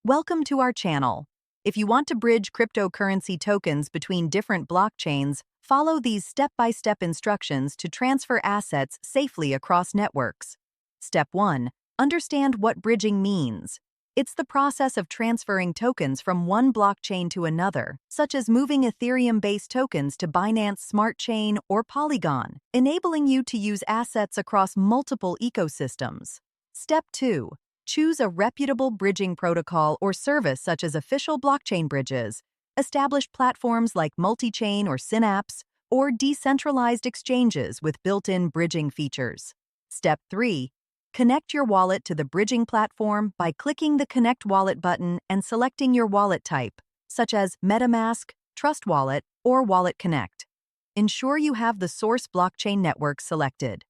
Welcome to our channel. If you want to bridge cryptocurrency tokens between different blockchains, follow these step-by-step instructions to transfer assets safely across networks. Step 1. Understand what bridging means. It's the process of transferring tokens from one blockchain to another, such as moving Ethereum-based tokens to Binance Smart Chain or Polygon, enabling you to use assets across multiple ecosystems. Step 2. Choose a reputable bridging protocol or service such as official blockchain bridges, established platforms like multi-chain or Synapse, or decentralized exchanges with built-in bridging features. Step 3. Connect your wallet to the bridging platform by clicking the Connect Wallet button and selecting your wallet type, such as MetaMask, Trust Wallet, or Wallet Connect. Ensure you have the source blockchain network selected.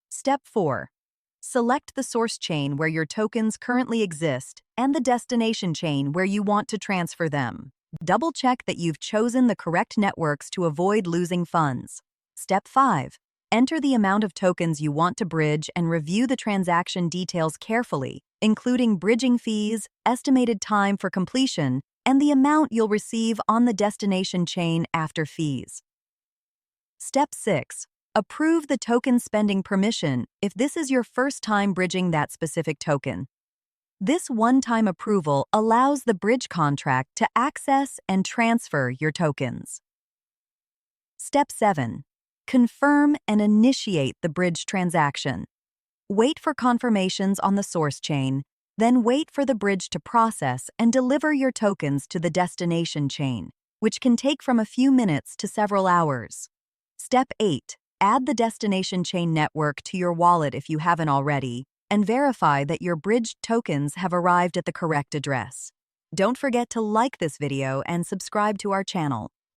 Step 4. Select the source chain where your tokens currently exist and the destination chain where you want to transfer them. Double-check that you've chosen the correct networks to avoid losing funds. Step 5. Enter the amount of tokens you want to bridge and review the transaction details carefully, including bridging fees, estimated time for completion, and the amount you'll receive on the destination chain after fees. Step 6. Approve the token spending permission if this is your first time bridging that specific token. This one-time approval allows the bridge contract to access and transfer your tokens. Step 7. Confirm and initiate the bridge transaction. Wait for confirmations on the source chain, then wait for the bridge to process and deliver your tokens to the destination chain, which can take from a few minutes to several hours. Step 8. Add the destination chain network to your wallet if you haven't already, and verify that your bridged tokens have arrived at the correct address. Don't forget to like this video and subscribe to our channel.